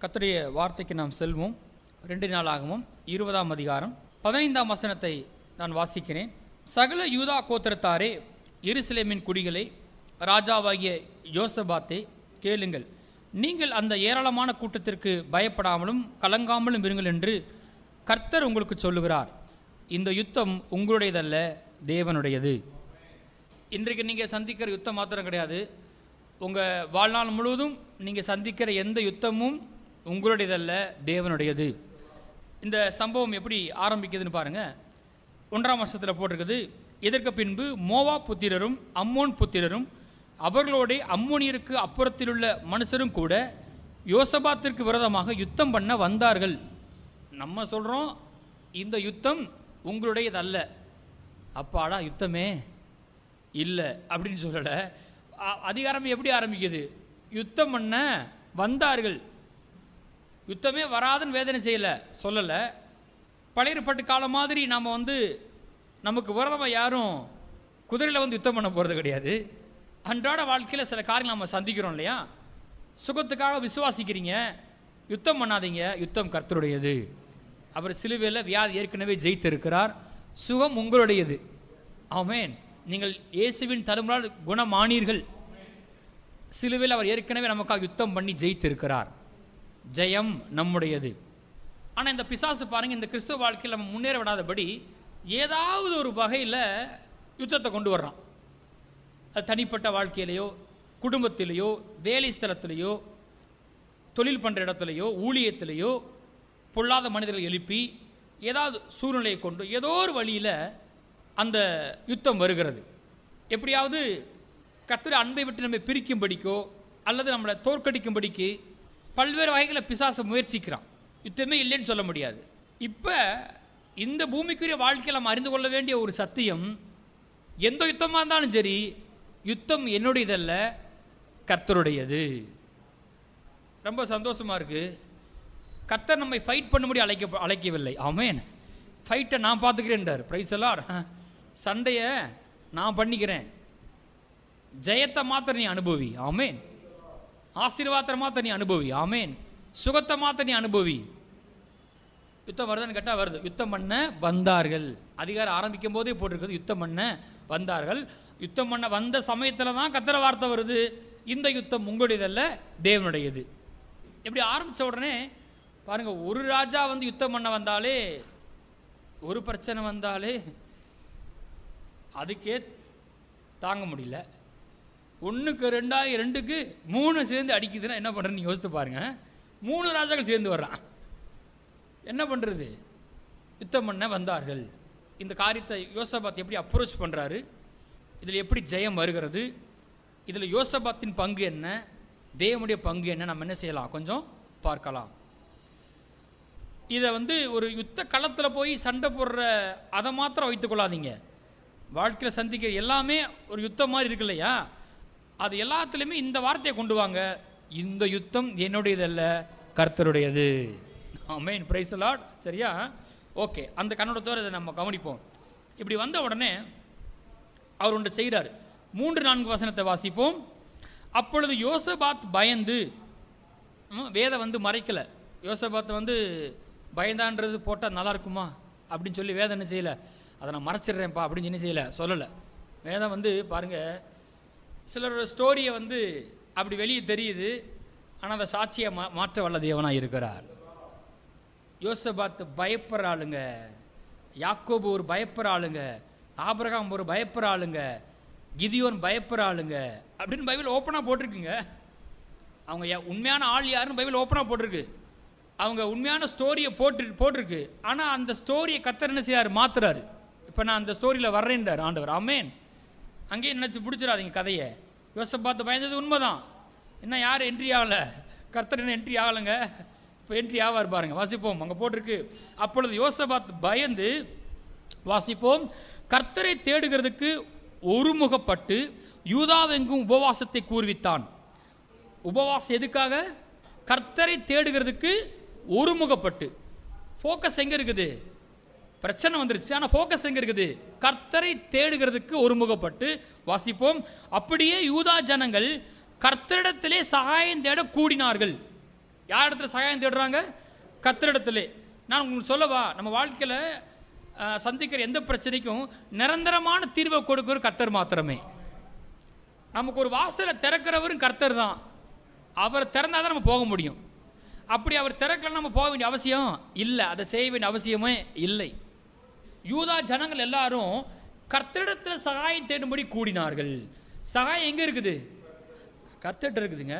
கர்த்தருடைய வார்த்தைக்கு நாம் செல்வோம். 2 நாளாகவும் 20ஆம் அதிகாரம் 15ஆம் வசனத்தை நான் வாசிக்கிறேன். சகல யூதா கோத்திரத்தாரே, எருசலேமின் குடிகளே, ராஜாவாகிய யோசபாத்தே, கேளுங்கள். நீங்கள் அந்த ஏராளமான கூட்டத்திற்கு பயப்படாமலும் கலங்காமலும் இருங்கள் என்று கர்த்தர் உங்களுக்கு சொல்லுகிறார். இந்த யுத்தம் உங்களுடையதல்ல, தேவனுடையது. இன்றைக்கு நீங்கள் சந்திக்கிற யுத்தம் மாத்திரம் கிடையாது. உங்கள் வாழ்நாள் முழுவதும் நீங்கள் சந்திக்கிற எந்த யுத்தமும் உங்களுடையதல்ல, தேவனுடையது. இந்த சம்பவம் எப்படி ஆரம்பிக்குதுன்னு பாருங்கள். 1ஆம் வருஷத்தில் போட்டிருக்குது. இதற்கு பின்பு மோவாப் புத்திரரும் அம்மோன் புத்திரரும் அவர்களோட அம்மோனியருக்கு அப்புறத்திலுள்ள மனுஷரும் கூட யோசபாத்திற்கு விரோதமாக யுத்தம் பண்ண வந்தார்கள். நம்ம சொல்கிறோம் இந்த யுத்தம் உங்களுடையதல்ல. அப்பாடா யுத்தமே இல்லை அப்படின்னு சொல்லலை. அதிகாரம் எப்படி ஆரம்பிக்குது? யுத்தம் பண்ண வந்தார்கள். யுத்தமே வராதுன்னு வேதனை செய்யலை, சொல்லலை. பழைய ஏற்பாட்டு காலம் மாதிரி நாம் நமக்கு விரோதமாக யாரும் குதிரையில் யுத்தம் பண்ண போகிறது கிடையாது. அன்றாட வாழ்க்கையில் சில காரியங்கள் நம்ம சந்திக்கிறோம் இல்லையா? சுகத்துக்காக விசுவாசிக்கிறீங்க, யுத்தம் பண்ணாதீங்க. யுத்தம் கர்த்தருடையது. அவர் சிலுவையில் வியாதி ஏற்கனவே ஜெயித்திருக்கிறார். சுகம் உங்களுடையது. ஆமென். நீங்கள் இயேசுவின் தழும்புகளால் குணமானீர்கள். சிலுவையில் அவர் ஏற்கனவே நமக்காக யுத்தம் பண்ணி ஜெயித்திருக்கிறார். ஜெயம் நம்முடையது. ஆனால் இந்த பிசாசு பாருங்கள், இந்த கிறிஸ்துவ வாழ்க்கையில் நம்ம முன்னேற விடாதபடி ஏதாவது ஒரு வகையில் யுத்தத்தை கொண்டு வர்றான். அது தனிப்பட்ட வாழ்க்கையிலையோ, குடும்பத்திலேயோ, வேலை ஸ்தலத்திலேயோ, தொழில் பண்ணுற இடத்துலையோ, ஊழியத்திலேயோ பொல்லாத மனிதர்கள் எழுப்பி ஏதாவது சூழ்நிலையை கொண்டு ஏதோ ஒரு வழியில் அந்த யுத்தம் வருகிறது. எப்படியாவது கர்த்தருடைய அன்பை விட்டு நம்ம பிரிக்கும்படிக்கோ அல்லது நம்மளை தோற்கடிக்கும்படிக்கு பல்வேறு வகைகளை பிசாசு முயற்சிக்கிறான். யுத்தமே இல்லைன்னு சொல்ல முடியாது. இப்போ இந்த பூமிக்குரிய வாழ்க்கையில் நம்ம அறிந்து கொள்ள வேண்டிய ஒரு சத்தியம், எந்த யுத்தமாக இருந்தாலும் சரி, யுத்தம் என்னுடையதல்ல, கர்த்தருடையது. ரொம்ப சந்தோஷமாக இருக்குது. கர்த்தர் நம்மை ஃபைட் பண்ணும்படி அழைக்கவில்லை. ஆமென். ஃபைட்டை நான் பார்த்துக்கிறேன்டார். பிரைஸ் எல்லாம் சண்டையை நான் பண்ணிக்கிறேன். ஜெயத்தை மாத்திரம் நீ அனுபவி. ஆமென். ஆசீர்வாதத்தை மாத்திரம் நீ அனுபவி. ஆமென். சுகத்தை மாத்திரம் நீ அனுபவி. யுத்தம் வருதுன்னு கேட்டால் வருது. யுத்தம் பண்ண வந்தார்கள். அதிகாரம் ஆரம்பிக்கும் போதே போட்டிருக்குது, யுத்தம் பண்ண வந்தார்கள். யுத்தம் பண்ண வந்த சமயத்தில் தான் கர்த்தர வார்த்தை வருது, இந்த யுத்தம் உங்களுடையதல்ல, தேவனுடையது. இப்படி ஆரம்பித்த உடனே பாருங்கள், ஒரு ராஜா யுத்தம் பண்ண வந்தாலே, ஒரு பிரச்சனை வந்தாலே அதுக்கே தாங்க முடியல. 1க்கு 2க்கு 3 சேர்ந்து அடிக்குதுன்னா என்ன பண்ணுறேன்னு யோசித்து பாருங்கள். 3 ராஜாக்கள் சேர்ந்து வர்றான். என்ன பண்ணுறது? யுத்தம் பண்ண வந்தார்கள். இந்த காரியத்தை யோசபாத் எப்படி அப்ரோச் பண்ணுறாரு, இதில் எப்படி ஜெயம் வருகிறது, இதில் யோசபாத்தின் பங்கு என்ன, தேவனுடைய பங்கு என்ன, நம்ம என்ன செய்யலாம் கொஞ்சம் பார்க்கலாம். இதை ஒரு யுத்த களத்தில் போய் சண்டை போடுற அதை மாத்திரம் வைத்துக்கொள்ளாதீங்க. வாழ்க்கையில் சந்திக்கிற எல்லாமே ஒரு யுத்தம் மாதிரி இருக்கு இல்லையா? அது எல்லாத்துலேயுமே இந்த வார்த்தையை கொண்டு வாங்க, இந்த யுத்தம் என்னுடையதல்ல, கர்த்தருடையது. ஆமென். Praise the Lord. சரியா? ஓகே. அந்த கண்ணோட்டத்தோடு இதை நம்ம கவனிப்போம். இப்படி வந்த உடனே அவர் ஒன்று செய்கிறார். 3-4 வசனத்தை வாசிப்போம். அப்பொழுது யோசபாத் பயந்து, வேதம் மறைக்கலை. யோசபாத் பயந்தான்றது போட்டால் நல்லா இருக்குமா அப்படின்னு சொல்லி வேதம் என்ன செய்யலை, அதை நான் மறைச்சிட்றேன்ப்பா அப்படின்னு என்ன செய்யலை, சொல்லலை. வேதம் பாருங்கள், சிலரோட ஸ்டோரியை அப்படி வெளியே தெரியுது, ஆனால் அதை சாட்சியை மாற்ற வல்ல தேவனாக இருக்கிறார். யோசபாத் பயப்படுற ஆளுங்க, யாக்கோபு ஒரு பயப்படுற ஆளுங்க, ஆபிரகாம் ஒரு பயப்படுற ஆளுங்க, கிதியோன் பயப்படுற ஆளுங்க அப்படின்னு பைபிள் ஓப்பனாக போட்டிருக்குங்க. அவங்க உண்மையான ஆள் யாருன்னு பைபிள் ஓப்பனாக போட்டிருக்கு. அவங்க உண்மையான ஸ்டோரியை போட்டிருக்கு. ஆனால் அந்த ஸ்டோரியை கர்த்தர் என்ன செய்யார், மாத்துறாரு. இப்போ நான் அந்த ஸ்டோரியில் வர்றேன்றார் ஆண்டவர். ஆமென். அங்கேயே நினச்சி பிடிச்சிடாதீங்க கதையை. யோசபாத் பயந்தது உண்மைதான். இன்னும் யார் என்ட்ரி ஆகலை, கர்த்தர் என்ன என்ட்ரி ஆகலைங்க. இப்போ என்ட்ரி ஆவார் பாருங்க. வாசிப்போம். அங்கே போட்டிருக்கு. அப்பொழுது யோசபாத் பயந்து, வாசிப்போம், கர்த்தரை தேடுகிறதுக்கு ஒருமுகப்பட்டு யூதாவெங்கும் உபவாசத்தை கூர்வித்தான். உபவாசம் எதுக்காக? கர்த்தரை தேடுகிறதுக்கு ஒருமுகப்பட்டு. ஃபோக்கஸ் எங்கே இருக்குது? பிரச்சனை வந்துருச்சு, ஆனால் ஃபோக்கஸ் எங்கே இருக்குது? கர்த்தரை தேடுகிறதுக்கு ஒருமுகப்பட்டு. வாசிப்போம். அப்படியே யூதா ஜனங்கள் கர்த்தரிடத்திலே சகாயம் தேட கூடினார்கள். யார் இடத்துல சகாயம் தேடுறாங்க? கர்த்தரிடத்திலே. நான் உங்களுக்கு சொல்லவா, நம்ம வாழ்க்கையில் சந்திக்கிற எந்த பிரச்சனைக்கும் நிரந்தரமான தீர்வை கொடுக்கிற கர்த்தர் மாத்திரமே. நமக்கு ஒரு வாசலை திறக்கிறவரும் கர்த்தர் தான். அவர் திறந்தால் தான் நம்ம போக முடியும். அப்படி அவர் திறக்கலாம் நம்ம போக வேண்டிய அவசியம் இல்லை, அதை செய்ய வேண்டிய அவசியமே இல்லை. யூதா ஜனங்கள் எல்லாரும் கர்த்தரிடத்தில் சகாயம் தேடும்படி கூடினார்கள். சகாயம் எங்கே இருக்குது? கர்த்தர்கிட்ட இருக்குதுங்க.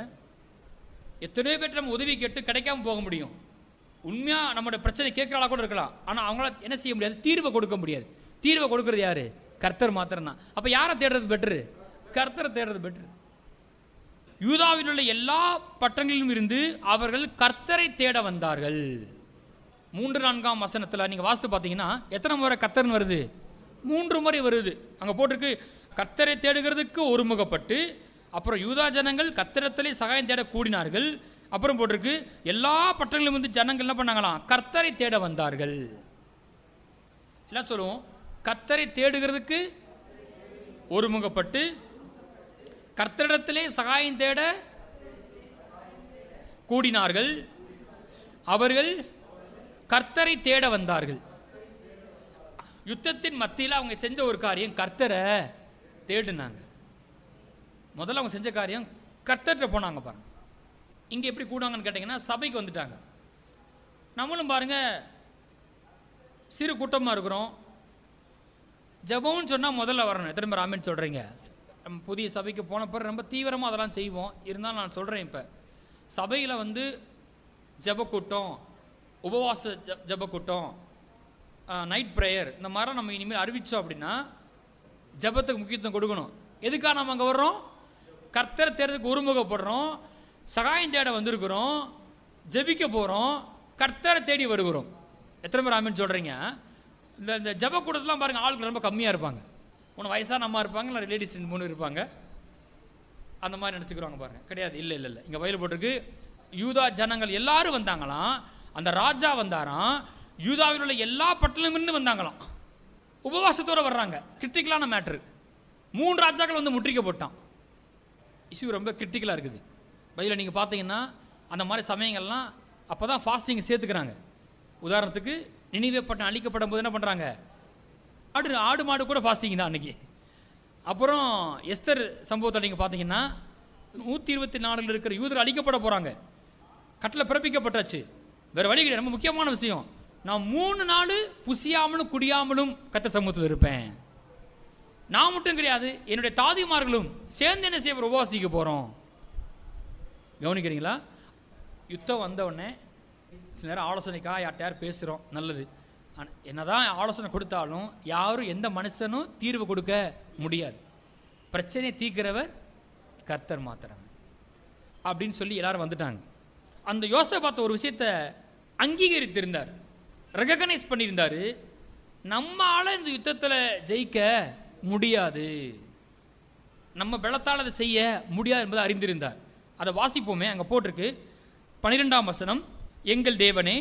எத்தனையோ பேர் நம்ம உதவி கேட்டு கிடைக்காம போக முடியும். உண்மையாக நம்மளோட பிரச்சனை கேட்குறாளா கூட இருக்கலாம், ஆனால் அவங்களால என்ன செய்ய முடியாது? தீர்வை கொடுக்க முடியாது. தீர்வை கொடுக்கறது யாரு? கர்த்தர் மாத்திரம்தான். அப்போ யாரை தேடுறது பெட்ரு? கர்த்தரை தேடுறது பெட்ரு. யூதாவில் உள்ள எல்லா பட்டணங்களிலும் இருந்து அவர்கள் கர்த்தரை தேட வந்தார்கள். 3-4 வசனத்தில் நீங்கள் வாசித்து பார்த்தீங்கன்னா எத்தனை முறை கர்த்தர்னு வருது? 3 முறை வருது. அங்கே போட்டிருக்கு கர்த்தரை தேடுகிறதுக்கு ஒருமுகப்பட்டு, அப்புறம் யூதா ஜனங்கள் கர்த்தரிடத்திலே சகாயம் தேட கூடினார்கள். அப்புறம் போட்டிருக்கு எல்லா பட்டணங்களிலும் வந்து ஜனங்கள் என்ன பண்ணாங்களாம்? கர்த்தரை தேட வந்தார்கள். எல்லாம் சொல்லுவோம், கர்த்தரை தேடுகிறதுக்கு ஒருமுகப்பட்டு, கர்த்தரிடத்திலே சகாயம் தேட கூடினார்கள், அவர்கள் கர்த்தரை தேட வந்தார்கள். யுத்தத்தின் மத்தியில் அவங்க செஞ்ச ஒரு காரியம், கர்த்தரை தேடினாங்க. முதல்ல அவங்க செஞ்ச காரியம் கர்த்தர்கிட்ட போனாங்க. பாருங்க, இங்கே எப்படி கூடாங்கன்னு கேட்டிங்கன்னா சபைக்கு வந்துட்டாங்க. நம்மளும் பாருங்கள் சிறு கூட்டமாக இருக்கிறோம். ஜெபம்னு சொன்னால் முதல்ல வரணும். எத்தனை பேர் ஆமென் சொல்கிறீங்க? நம்ம புதிய சபைக்கு போன பிறகு ரொம்ப தீவிரமாக அதெல்லாம் செய்வோம். இருந்தாலும் நான் சொல்கிறேன், இப்போ சபையில் வந்து ஜெபக்கூட்டம், உபவாச ஜெபக்கூட்டம், நைட் ப்ரேயர், இந்த மாதிரி நம்ம இனிமேல் அறிவித்தோம் அப்படின்னா ஜெபத்துக்கு முக்கியத்துவம் கொடுக்கணும். எதுக்காக நம்ம அங்கே வர்றோம்? கர்த்தரை தேடுறதுக்கு ஒருமுகப்படுறோம், சகாயம் தேட வந்திருக்கிறோம், ஜெபிக்க போகிறோம், கர்த்தரை தேடி வருகிறோம். எத்தனை பேர் ஆமென் சொல்கிறீங்க? இந்த ஜெபக்கூட்டத்தெலாம் பாருங்கள், ஆளுக்கு ரொம்ப கம்மியாக இருப்பாங்க. ஒன்று வயசான அம்மா இருப்பாங்க, இல்லை லேடிஸ் 2-3 இருப்பாங்க. அந்த மாதிரி நினச்சிக்கிறவங்க பாருங்கள். கிடையாது, இல்லை இல்லை இல்லை. இங்கே வயல் போட்டிருக்கு யூதா ஜனங்கள் எல்லாரும் வந்தாங்களாம். அந்த ராஜா வந்தாராம். யூதாவில் உள்ள எல்லா பட்டணமிருந்து வந்தாங்களாம். உபவாசத்தோடு வர்றாங்க. கிரிட்டிக்கலான மேட்ரு. 3 ராஜாக்கள் வந்து முற்றுகை போட்டான். இஷ்யூ ரொம்ப கிரிட்டிக்கலாக இருக்குது. பைபிளில் நீங்கள் பார்த்தீங்கன்னா அந்த மாதிரி சமயங்கள்லாம் அப்போ தான் ஃபாஸ்டிங் சேர்த்துக்கிறாங்க. உதாரணத்துக்கு நினிவே பட்டணம் அழிக்கப்படும் போது என்ன பண்ணுறாங்க? ஆடு மாடு கூட ஃபாஸ்டிங் தான் அன்றைக்கி. அப்புறம் எஸ்தர் சம்பவத்தில் நீங்கள் பார்த்தீங்கன்னா 124 இருக்கிற யூதர் அழிக்கப்பட போகிறாங்க. கட்டளை பிறப்பிக்கப்பட்டாச்சு. வேறு வழி கிடையாது. ரொம்ப முக்கியமான விஷயம், நான் 3 நாள் புசியாமலும் குடியாமலும் கர்த்தர் சமூகத்தில் இருப்பேன். நான் மட்டும் கிடையாது, என்னுடைய தாதிமார்களும் சேர்ந்து என்ன செய்ய உபவாசிக்க போகிறோம். கவனிக்கிறீங்களா? யுத்தம் வந்தவுடனே சில நேரம் ஆலோசனைக்காக யார் பேசுகிறோம், நல்லது. என்னதான் ஆலோசனை கொடுத்தாலும் யாரும் எந்த மனுஷனும் தீர்வு கொடுக்க முடியாது. பிரச்சனையை தீர்க்கிறவர் கர்த்தர் மாத்திரம் அப்படின்னு சொல்லி எல்லாரும் வந்துட்டாங்க. அந்த யோசேபாத் ஒரு விஷயத்தை அங்கீகரித்திருந்தார், ரெகக்னைஸ் பண்ணியிருந்தார். நம்மால் இந்த யுத்தத்தில் ஜெயிக்க முடியாது, நம்ம பலத்தால் அதை செய்ய முடியாது என்பதை அறிந்திருந்தார். அதை வாசிப்போமே. அங்கே போட்டிருக்கு 12ஆம் வசனம், எங்கள் தேவனே,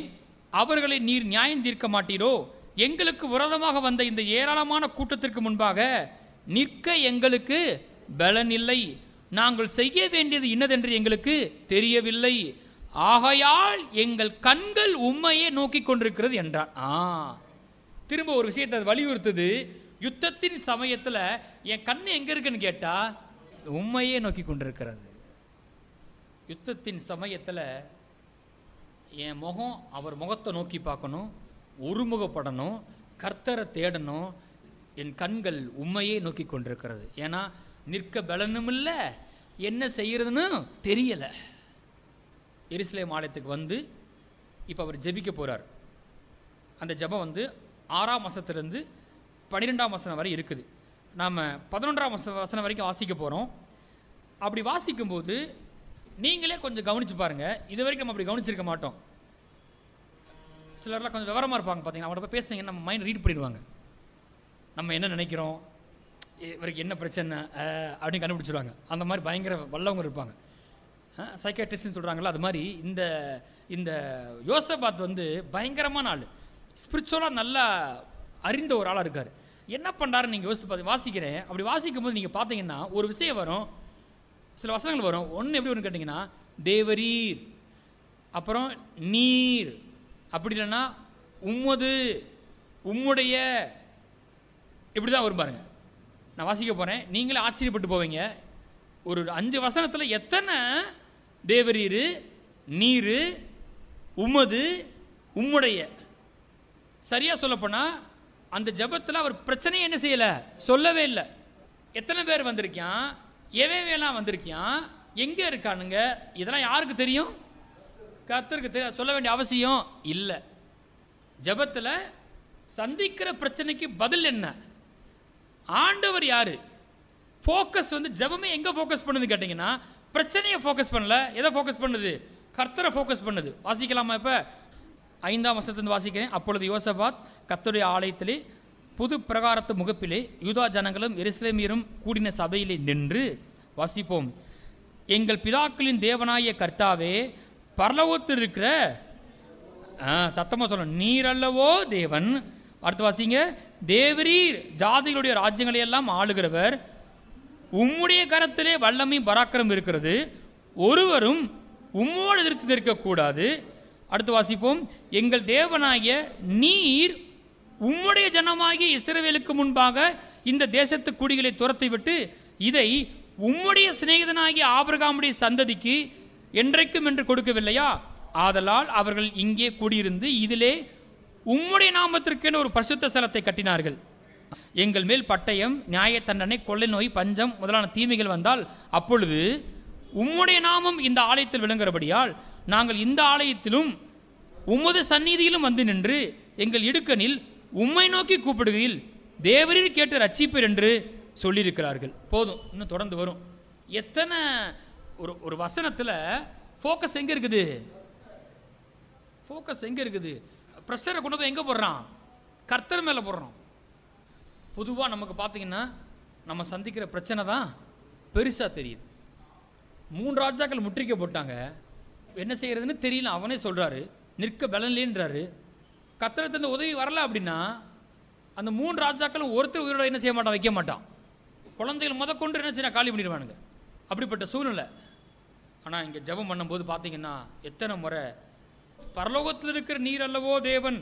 அவர்களை நீர் நியாயம் தீர்க்க மாட்டீரோ? எங்களுக்கு விரோதமாக வந்த இந்த ஏராளமான கூட்டத்திற்கு முன்பாக நிற்க எங்களுக்கு பலன் இல்லை. நாங்கள் செய்ய வேண்டியது இன்னதென்று எங்களுக்கு தெரியவில்லை. ஆகையால் எங்கள் கண்கள் உம்மையே நோக்கி கொண்டிருக்கிறது என்றார். திரும்ப ஒரு விஷயத்தை வலியுறுத்துது. யுத்தத்தின் சமயத்தில் என் கண்ணு எங்கே இருக்குன்னு கேட்டால் உம்மையே நோக்கி கொண்டிருக்கிறது. யுத்தத்தின் சமயத்தில் என் முகம் அவர் முகத்தை நோக்கி பார்க்கணும், ஒருமுகப்படணும், கர்த்தரை தேடணும். என் கண்கள் உண்மையே நோக்கி கொண்டிருக்கிறது. ஏன்னா நிற்க பலனும் இல்லை, என்ன செய்யறதுன்னு தெரியலை. எருசலேம் ஆலயத்துக்கு வந்து இப்போ அவர் ஜெபிக்க போகிறார். அந்த ஜெபம் வந்து 6ஆம் வசனத்திலிருந்து 12ஆம் வசனம் வரை இருக்குது. நாம் 11ஆம் வசனம் வரைக்கும் வாசிக்க போகிறோம். அப்படி வாசிக்கும்போது நீங்களே கொஞ்சம் கவனித்து பாருங்கள். இது வரைக்கும் நம்ம அப்படி கவனிச்சிருக்க மாட்டோம். சிலர்லாம் கொஞ்சம் விவரமாக இருப்பாங்க. பார்த்தீங்கன்னா அவங்கள போய் பேசுனீங்கன்னா நம்ம மைண்ட் ரீட் பண்ணிடுவாங்க. நம்ம என்ன நினைக்கிறோம், இவருக்கு என்ன பிரச்சனை அப்படின்னு கண்டுபிடிச்சிடுவாங்க. அந்த மாதிரி பயங்கர வல்லவங்க இருப்பாங்க. சைக்காட்ரிஸ்ட்னு சொல்கிறாங்களா, அது மாதிரி இந்த இந்த யோசபாத் வந்து பயங்கரமான ஆள், ஸ்பிரிச்சுவலாக நல்லா அறிந்த ஒரு ஆளாக இருக்கார். என்ன பண்ணுறாருன்னு நீங்கள் யோசித்து பார்த்து வாசிக்கிறேன். அப்படி வாசிக்கும் போது நீங்கள் பார்த்தீங்கன்னா ஒரு விஷயம் வரும், சில வசனங்கள் வரும். ஒன்று எப்படி வரும்னு கேட்டிங்கன்னா, தேவரீர் அப்புறம் நீர், அப்படி இல்லைன்னா உம்மது, உம்முடைய, இப்படி தான் வரும் பாருங்க. நான் வாசிக்க போகிறேன், நீங்களே ஆச்சரியப்பட்டு போவீங்க. ஒரு 5 வசனத்தில் எத்தனை தேவரீர், நீர், உமது, உம்முடைய. சரியாக சொல்லப்போனால் அந்த ஜபத்தில் அவர் பிரச்சனையை என்ன செய்யலை, சொல்லவே இல்லை. எத்தனை பேர் வந்திருக்கான், எவையெல்லாம் வந்திருக்கான், எங்கே இருக்கானுங்க, இதெல்லாம் யாருக்கு தெரியும்? கர்த்தருக்கு தெரியும். சொல்ல வேண்டிய அவசியம் இல்லை. ஜபத்தில் சந்திக்கிற பிரச்சனைக்கு பதில் என்ன? ஆண்டவர் யாரு? ஃபோக்கஸ் ஜபமே எங்கே ஃபோக்கஸ் பண்ணுது கேட்டிங்கன்னா, பிரச்சனையை ஃபோக்கஸ் பண்ணல, எதை ஃபோக்கஸ் பண்ணுது? கர்த்தரை ஃபோக்கஸ் பண்ணுது. வாசிக்கலாமா? இப்போ 5ஆம் வசனத்திலிருந்து வாசிக்கிறேன். அப்பொழுது யோசபாத் கர்த்தருடைய ஆலயத்திலே புது பிரகாரத்து முகப்பிலே யூதா ஜனங்களும் எருசலேமியரும் கூடின சபையிலே நின்று வாசிப்போம். எங்கள் பிதாக்களின் தேவனாய கர்த்தாவே, பரலோகத்தில் இருக்கிற, சத்தமாக சொல்லணும், நீர் அல்லவோ தேவன். அடுத்து வாசிங்க. தேவரீர் ஜாதிகளுடைய ராஜ்யங்களை எல்லாம் ஆளுகிறவர், உம்முடைய கரத்திலே வல்லமை பராக்கிரம் இருக்கிறது, ஒருவரும் உம்மோடு எதிர்த்து நிற்கக்கூடாது. அடுத்து வாசிப்போம். எங்கள் தேவனாகிய நீர் உம்முடைய ஜனமாகிய இஸ்ரவேலுக்கு முன்பாக இந்த தேசத்து குடிகளை துரத்தி விட்டு இதை உம்முடைய சிநேகிதனாகிய ஆபிரகாமுடைய சந்ததிக்கு என்றைக்கும் என்று கொடுக்கவில்லையா? ஆதலால் அவர்கள் இங்கே கூடியிருந்து இதிலே உம்முடைய நாமத்திற்கென ஒரு பரிசுத்த ஸ்தலத்தை கட்டினார்கள். எங்கள் மேல் பட்டயம், நியாய தண்டனை, கொள்ளை நோய், பஞ்சம் முதலான தீமைகள் வந்தால் அப்பொழுது உம்முடைய நாமம் இந்த ஆலயத்தில் விளங்குகிறபடியால் நாங்கள் இந்த ஆலயத்திலும் உமது சந்நிதியிலும் வந்து நின்று எங்கள் இடுக்கனில் உம்மை நோக்கி கூப்பிடுகையில் தேவரீர் கேட்டு ரட்சிப்பீர் என்று சொல்லியிருக்கிறார்கள். போதும், இன்னும் தொடர்ந்து வரும். எத்தனை ஒரு வசனத்தில் ஃபோக்கஸ் எங்கே இருக்குது? ஃபோக்கஸ் எங்கே இருக்குது? ப்ரெஷரை கொண்டு போய் எங்கே போடுறான்? கர்த்தர் மேலே போடுறோம். பொதுவாக நமக்கு பார்த்தீங்கன்னா நம்ம சந்திக்கிற பிரச்சனை தான் பெருசாக தெரியுது. 3 ராஜாக்கள் முற்றுகை போட்டாங்க, என்ன செய்கிறதுன்னு தெரியல. அவனே சொல்கிறாரு, நிற்க பலன்லேன்றாரு. கர்த்தரிடத்துல உதவி வரல அப்படின்னா அந்த 3 ராஜாக்களும் ஒருத்தர் உயிரோட என்ன செய்ய மாட்டான், வைக்க மாட்டான். குழந்தைகள் முதற்கொண்டு என்ன செய்ய காலி பண்ணிடுவானுங்க. அப்படிப்பட்ட சூழ்நிலை. ஆனால் இங்கே ஜெபம் பண்ணும்போது பார்த்தீங்கன்னா எத்தனை முறை, பரலோகத்தில் இருக்கிற நீர் அல்லவோ தேவன்,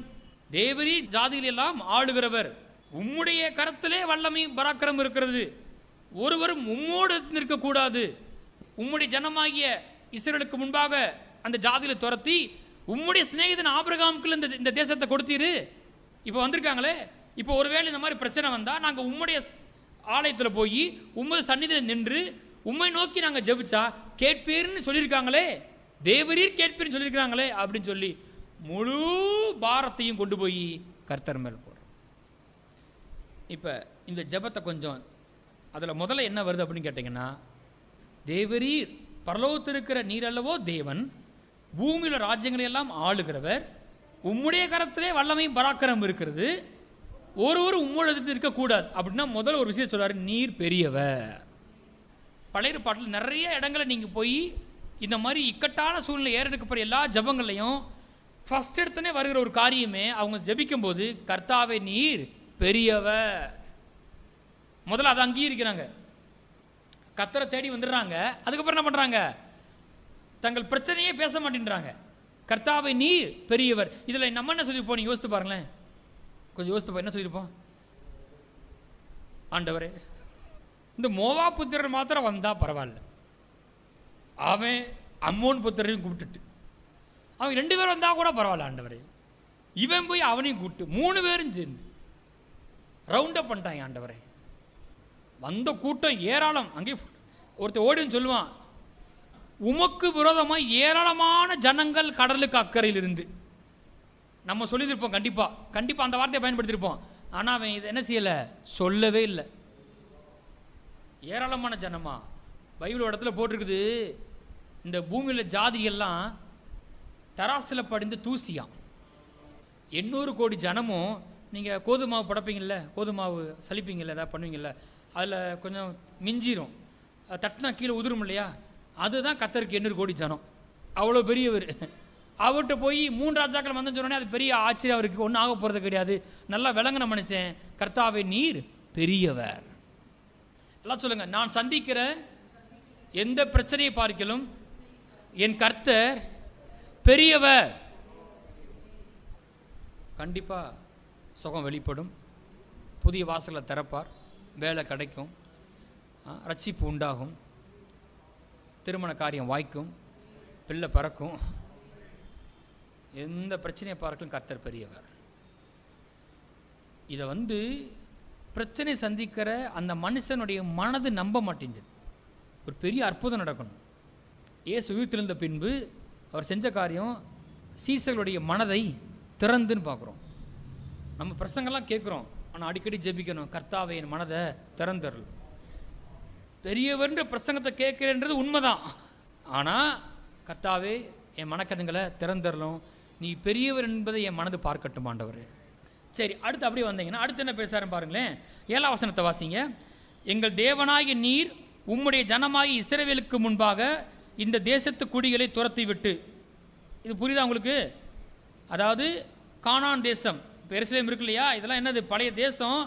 தேவரீ ஜாதிகள் எல்லாம் ஆளுகிறவர், உம்முடைய கரத்திலே வல்லமை பராக்கிரம் இருக்கிறது, ஒருவரும் உம்மோடு நிற்கக்கூடாது, உம்முடைய ஜனமாகிய இஸ்ரவேலுக்கு முன்பாக அந்த ஜாதிகளை துரத்தி உம்முடைய சிநேகிதன் ஆபிரகாமுக்கு இந்த தேசத்தை கொடுத்தீரு. இப்போ வந்திருக்காங்களே, இப்போ ஒருவேளை இந்த மாதிரி பிரச்சனை வந்தால் நாங்கள் உம்முடைய ஆலயத்தில் போய் உம்மது சந்நிதியில் நின்று உம்மை நோக்கி நாங்கள் ஜெபிச்சா கேட்பீர்னு சொல்லியிருக்காங்களே, தேவரீர் கேட்பீர்னு சொல்லியிருக்காங்களே அப்படின்னு சொல்லி முழு பாரத்தையும் கொண்டு போய் கர்த்தர் மேல் போடுறோம். இப்போ இந்த ஜெபத்தை கொஞ்சம் அதில் முதல்ல என்ன வருது அப்படின்னு கேட்டிங்கன்னா, தேவரீர் பரலோகத்தில் இருக்கிற நீர் அல்லவோ தேவன், பூமியில் ராஜ்யங்களை எல்லாம் ஆளுகிறவர், உம்முடைய கரத்திலே வல்லமை பராக்கிரம் இருக்கிறது, ஒருவர் உம்மோடு இருக்கக்கூடாது அப்படின்னா முதல்ல ஒரு விஷயம் சொல்றாரு, நீர் பெரியவர். பழைய பாட்டில் நிறைய இடங்களை நீங்கள் போய் இந்த மாதிரி இக்கட்டான சூழ்நிலை ஏறெடுக்கப்படுற எல்லா ஜபங்களையும் ஃபர்ஸ்ட் எடுத்தனே வருகிற ஒரு காரியமே அவங்க ஜபிக்கும் போது, கர்த்தாவே நீர் பெரியவர். முதல்ல அதை அங்கீகரிக்கிறாங்க, கர்த்தரை தேடி வந்துடுறாங்க. அதுக்கப்புறம் என்ன பண்ணுறாங்க, தங்கள் பிரச்சனையே பேச மாட்டேன்றாங்க, கர்த்தாவே நீர் பெரியவர். இதில் நம்ம என்ன சொல்லியிருப்போம், நீங்கள் யோசித்து பாருங்களேன், கொஞ்சம் யோசித்து என்ன சொல்லியிருப்போம், ஆண்டவரே இந்த மோவா புத்திரர் மாத்திரம் வந்தால் பரவாயில்ல, அவன் அம்மோன் புத்திரையும் கூப்பிட்டுட்டு அவன் 2 பேர் வந்தால் கூட பரவாயில்ல ஆண்டவரே, இவன் போய் அவனையும் கூப்பிட்டு 3 பேரும் சேர்ந்து ரவுண்டப் பண்ணிட்டாங்க ஆண்டவரே. வந்த கூட்டம் ஏராளம். அங்கே ஒருத்தர் ஓடின்னு சொல்லுவான், உமக்கு விரோதமாக ஏராளமான ஜனங்கள் கடலுக்கு அக்கறையில் இருந்து. நம்ம சொல்லியிருப்போம், கண்டிப்பாக அந்த வார்த்தையை பயன்படுத்தியிருப்போம். ஆனால் அவன் இதை என்ன செய்யலை, சொல்லவே இல்லை. ஏராளமான ஜனமா, பைபிள் இடத்துல போட்டிருக்குது, இந்த பூமியில் ஜாதியெல்லாம் தராசில் படிந்து தூசியாம். 800 கோடி ஜனமும், நீங்கள் கோதுமாவு படைப்பீங்கள்ல, கோதுமாவு சலிப்பீங்கள்ல, ஏதாவது பண்ணுவீங்கள்ல, அதில் கொஞ்சம் மிஞ்சிரும், தட்டினா கீழே உதிரும் இல்லையா, அதுதான் கர்த்தருக்கு 800 கோடி ஜனம். அவ்வளோ பெரியவர். அவர்கிட்ட போய் 3 ராஜாக்கள் வந்தேன்னு சொன்னோடனே அது பெரிய ஆச்சரியம், அவருக்கு ஒன்றும் ஆக போகிறது கிடையாது, நல்லா விளங்கின மனுஷன், கர்த்தாவே நீர் பெரியவர். எல்லாம் சொல்லுங்க, நான் சந்திக்கிற எந்த பிரச்சனையை பார்க்கலும் என் கர்த்தர் பெரியவர். கண்டிப்பாக சுகம் வெளிப்படும், புதிய வாசலை திறப்பார், வேலை கிடைக்கும், ரட்சிப்பு உண்டாகும், திருமண காரியம் வாய்க்கும், பிள்ளை பிறக்கும். எந்த பிரச்சனையை பார்க்கலும் கர்த்தர் பெரியவர். இதை பிரச்சனை சந்திக்கிற அந்த மனுஷனுடைய மனது நம்ப மாட்டேங்குது. ஒரு பெரிய அற்புதம் நடக்கணும். இயேசு உயிர்த்தெழுந்த பின்பு அவர் செஞ்ச காரியம் சீசர்களுடைய மனதை திறந்துன்னு பார்க்குறோம். நம்ம பிரசங்கெல்லாம் கேட்குறோம், ஆனால் அடிக்கடி ஜெபிக்கணும், கர்த்தாவே என் மனதை திறந்தருள். பெரியவர்ன்ற பிரசங்கத்தை கேட்குறேன்றது உண்மைதான். ஆனால் கர்த்தாவே என் மனக்கண்ணுங்களை திறந்தரலும், நீ பெரியவர் என்பதை என் மனது பார்க்கட்டும் ஆண்டவர். சரி, அடுத்து அப்படியே வந்தீங்கன்னா அடுத்து என்ன பேசுறாரு பாருங்களேன். 7ஆம் வசனத்தை வாசிங்க. எங்கள் தேவனாகிய நீர் உம்முடைய ஜனமாகிய இஸ்ரவேலுக்கு முன்பாக இந்த தேசத்து குடிகளை துரத்தி விட்டு. இது புரியுதா உங்களுக்கு? அதாவது கானான் தேசம், எருசலேம் இருக்கு இல்லையா, இதெல்லாம் என்னது, பழைய தேசம்.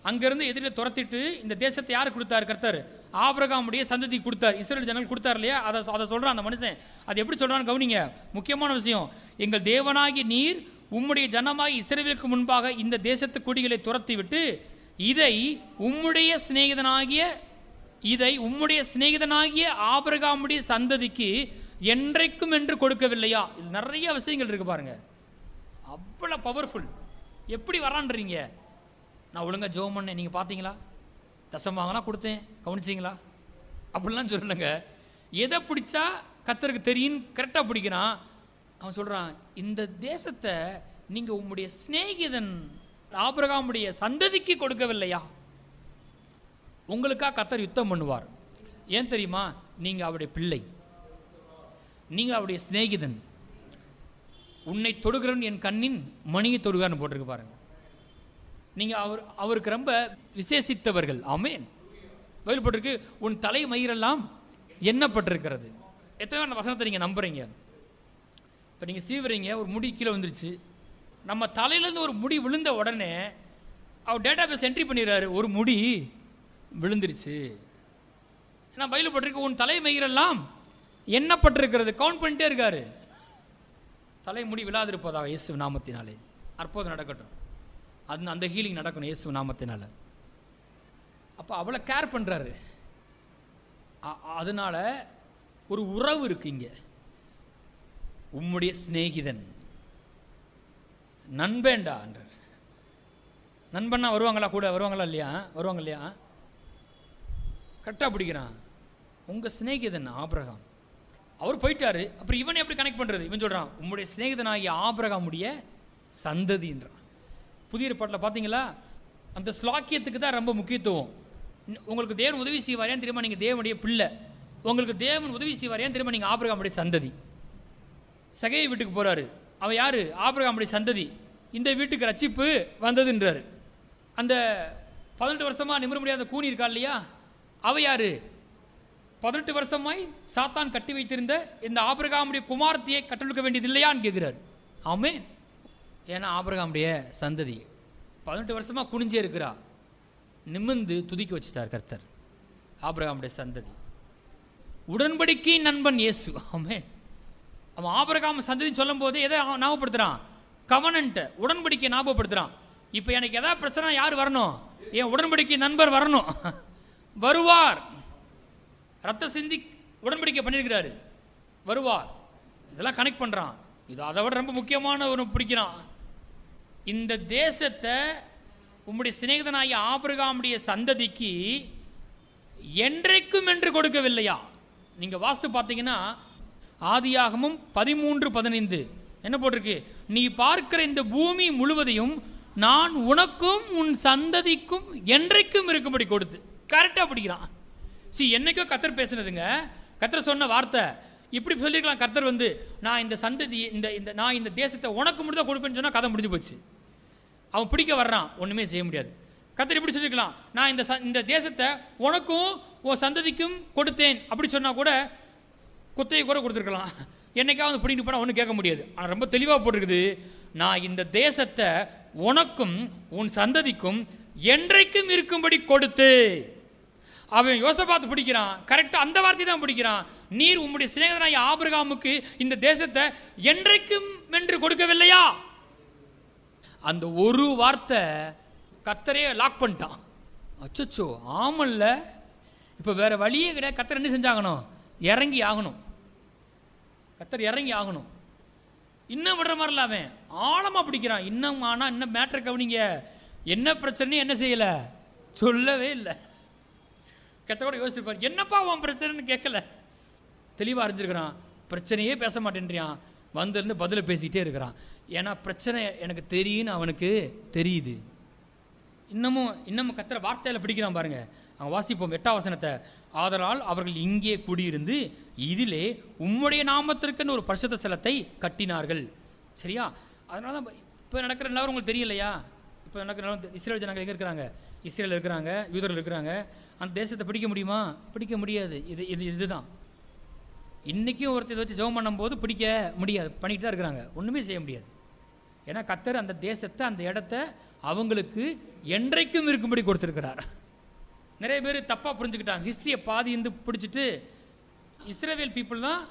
அங்கேருந்து எதிரில் துரத்திட்டு இந்த தேசத்தை யார் கொடுத்தாரு? கர்த்தர் ஆபிரகாமுடைய சந்ததி கொடுத்தார், இஸ்ரவேல் ஜனங்கள் கொடுத்தார் இல்லையா. அதை சொல்கிறான் அந்த மனுஷன். அது எப்படி சொல்கிறான்னு கவனிங்க, முக்கியமான விஷயம். எங்கள் தேவனாகி நீர் உம்முடைய ஜனமாகி இஸ்ரவேலுக்கு முன்பாக இந்த தேசத்து குடிகளை துரத்தி விட்டு இதை உம்முடைய சிநேகிதனாகிய ஆபிரகாமுடைய சந்ததிக்கு என்றைக்கும் என்று கொடுக்கவில்லையா? இது நிறைய விஷயங்கள் இருக்கு பாருங்க, அவ்வளோ பவர்ஃபுல். எப்படி வரான்றீங்க? நான் ஒழுங்காக ஜெபம் பண்ணேன், நீங்கள் பார்த்தீங்களா? தசமாகலாம் கொடுத்தேன், கவனிச்சிங்களா? அப்படிலாம் சொல்லலைங்க. எதை பிடிச்சா கர்த்தருக்கு தெரியும் கரெக்டாக பிடிக்கிறான். அவன் சொல்கிறான், இந்த தேசத்தை நீங்கள் உம்முடைய சிநேகிதன் ஆபிரகாமுடைய சந்ததிக்கு கொடுக்கவில்லையா? உங்களுக்காக கர்த்தர் யுத்தம் பண்ணுவார். ஏன் தெரியுமா? நீங்கள் அவருடைய பிள்ளை, நீங்கள் அவருடைய சிநேகிதன். உன்னை தொடுகிறவன் என் கண்ணின் மணியை தொடுகிறான்னு போட்டிருக்கு பாருங்க. நீங்கள் அவருக்கு ரொம்ப விசேஷித்தவர்கள். ஆமென். பைபிள் போட்டிருக்கு, உன் தலை மயிரெல்லாம் எண்ணப்பட்டிருக்கிறது. எத்தனை அந்த வசனத்தை நீங்கள் நம்புறீங்க? இப்போ நீங்கள் சீவுறீங்க, ஒரு முடி கீழே வந்துருச்சு. நம்ம தலையிலேருந்து ஒரு முடி விழுந்த உடனே அவர் டேட்டா பேஸ் என்ட்ரி பண்ணிடுறாரு, ஒரு முடி விழுந்துருச்சு. ஏன்னா பைபிள் போட்டிருக்கு, உன் தலை மயிரெல்லாம் எண்ணப்பட்டிருக்கிறது. கவுண்ட் பண்ணிட்டே இருக்காரு. தலைமுடி விழாதிருப்பதாக இயேசு நாமத்தினாலே அற்புதம் நடக்கட்டும். அந்த ஹீலிங் நடக்கணும் இயேசு நாமத்தினால. அப்போ அவ்வளோ கேர் பண்ணுறாரு. அதனால ஒரு உறவு இருக்கு இங்க. உம்முடைய சிநேகிதன், நண்பேண்டா என்றார். நண்பன்னா வருவாங்களா? கூட வருவாங்களா? இல்லையா? வருவாங்க இல்லையா? கரெக்டாக பிடிக்கிறான். உங்கள் சிநேகிதன் ஆபிரகாம், அவர் போயிட்டாரு. அப்புறம் இவன் எப்படி கனெக்ட் பண்ணுறது? இவன் சொல்கிறான், உம்முடைய சிநேகிதனாகிய ஆபிரகாமுடைய சந்ததின்றான். புதிய ஏற்பாட்டில் பார்த்தீங்களா, அந்த ஸ்லாக்கியத்துக்கு தான் ரொம்ப முக்கியத்துவம். உங்களுக்கு தேவன் உதவி செய்வாரேன்னு தெரியுமா? நீங்கள் தேவனுடைய பிள்ளை. உங்களுக்கு தேவன் உதவி செய்வாரேன்னு தெரியுமா? நீங்கள் ஆபிரகாமுடைய சந்ததி. சகேயு வீட்டுக்கு போகிறாரு. அவன் யார்? ஆபிரகாமுடைய சந்ததி. இந்த வீட்டுக்கு ரட்சிப்பு வந்ததுன்றார். அந்த 18 வருஷமாக நிமிர முடியாத கூனி இருக்கா இல்லையா, அவ யார்? 18 வருஷமாய் சாத்தான் கட்டி வைத்திருந்த இந்த ஆபிரகாமுடைய குமாரத்தையை கட்டளிக்க வேண்டியது இல்லையான்னு கேட்கிறார். ஆமென். ஏன்னா ஆபிரகாமுடைய சந்ததி 18 வருஷமாக குனிஞ்சே இருக்கிறா. நிமிர்ந்து துதிக்க வச்சுட்டார் கர்த்தர். ஆபிரகாமுடைய சந்ததி, உடன்படிக்கை நண்பன் இயேசு. ஆமென். அவன் ஆபிரகாம் சந்ததி சொல்லும் போது எதை ஞாபகப்படுத்துறான்? கவனன்ட், உடன்படிக்கை ஞாபகப்படுத்துறான். இப்போ எனக்கு எதாவது பிரச்சனை யார் வரணும்? என் உடன்படிக்கை நண்பர் வரணும். வருவார். ரத்த சிந்தி உடன்படிக்கை பண்ணியிருக்கிறாரு, வருவார். இதெல்லாம் கனெக்ட் பண்ணுறான். இது அதை விட ரொம்ப முக்கியமான ஒரு பிடிக்கிறான். இந்த தேசத்தை உம்முடைய சிநேகிதனாகிய ஆபிரகாமுடைய சந்ததிக்கு என்றைக்கும் என்று கொடுக்கவில்லையா? நீங்கள் வாஸ்து பார்த்தீங்கன்னா ஆதியாகமம் 13:15 என்ன போட்டிருக்கு? நீ பார்க்கிற இந்த பூமி முழுவதையும் நான் உனக்கும் உன் சந்ததிக்கும் என்றைக்கும் இருக்கும்படி கொடுத்து. கரெக்டாக பிடிக்கிறான். என்னைக்கோ கர்த்தர் பேசுனதுங்க, கர்த்தர் சொன்ன வார்த்தை. இப்படி சொல்லியிருக்கலாம் கர்த்தர் நான் இந்த சந்ததி நான் இந்த தேசத்தை உனக்கு மட்டும் தான் கொடுப்பேன்னு சொன்னால் கதை முடிஞ்சு போச்சு. அவன் பிடிக்க வர்றான், ஒன்றுமே செய்ய முடியாது. கர்த்தர் இப்படி சொல்லியிருக்கலாம், நான் இந்த தேசத்தை உனக்கும் உன் சந்ததிக்கும் கொடுத்தேன் அப்படி சொன்னால் கூட குத்தையை கூட கொடுத்துருக்கலாம். என்னைக்காவது பிடிக்கிட்டு போனால் ஒன்றும் கேட்க முடியாது. ஆனால் ரொம்ப தெளிவாக போட்டிருக்குது, நான் இந்த தேசத்தை உனக்கும் உன் சந்ததிக்கும் என்றைக்கும் இருக்கும்படி கொடுத்து. அவன் யோசபாத் பிடிக்கிறான், கரெக்டாக அந்த வார்த்தை தான் பிடிக்கிறான். நீர் உம்முடைய சிநேகிதனாகிய ஆபிரகாமுக்கு இந்த தேசத்தை என்றைக்கும் வென்று கொடுக்கவில்லையா? அந்த ஒரு வார்த்தை கர்த்தரே லாக் பண்ணிட்டான். அச்சோ, ஆமல்ல, இப்போ வேற வழியே கிடையாது. கர்த்தர் என்ன செஞ்சாகணும்? இறங்கி ஆகணும். கர்த்தர் இறங்கி ஆகணும். இன்னும் விடுற மாதிரில அவன் ஆழமாக பிடிக்கிறான். இன்னும் ஆனால் இன்னும் மேட்ரு கவனிங்க, என்ன பிரச்சனையும் என்ன செய்யலை, சொல்லவே இல்லை. கர்த்தரோட யோசிப்பார், என்னப்பா உன் பிரச்சனைன்னு கேட்கல. தெளிவாக அறிஞ்சிருக்கிறான். பிரச்சனையே பேச மாட்டேன்றியான், வந்திருந்து பதில் பேசிக்கிட்டே இருக்கிறான். ஏன்னா பிரச்சனை எனக்கு தெரியுன்னு அவனுக்கு தெரியுது. இன்னமும் கர்த்தரை வார்த்தையில் பிடிக்கிறான் பாருங்க. அவங்க வாசிப்போம் 8ஆம் வசனத்தை. ஆதலால் அவர்கள் இங்கே குடியிருந்து இதிலே உம்முடைய நாமத்திற்குன்னு ஒரு பரிசுத்த ஸ்தலத்தை கட்டினார்கள். சரியா? அதனால தான் இப்போ நடக்கிற எல்லாரும் உங்களுக்கு தெரியலையா? இப்போ நடக்கிற இஸ்ரேல் ஜனங்கள் எங்கே இருக்கிறாங்க? இஸ்ரேல் இருக்கிறாங்க, யூதர்கள் இருக்கிறாங்க. அந்த தேசத்தை பிடிக்க முடியுமா? பிடிக்க முடியாது. இதுதான் இன்றைக்கும் ஒருத்தர் இதை வச்சு ஜெபம் பண்ணும்போது பிடிக்க முடியாது, பண்ணிட்டு தான் இருக்கிறாங்க. ஒன்றுமே செய்ய முடியாது. ஏன்னா கர்த்தர் அந்த தேசத்தை, அந்த இடத்த அவங்களுக்கு என்றைக்கும் இருக்கும்படி கொடுத்துருக்கிறார். நிறைய பேர் தப்பாக புரிஞ்சுக்கிட்டாங்க. ஹிஸ்ட்ரியை பாதி இருந்து பிடிச்சிட்டு இஸ்ரேல் பீப்புள் தான்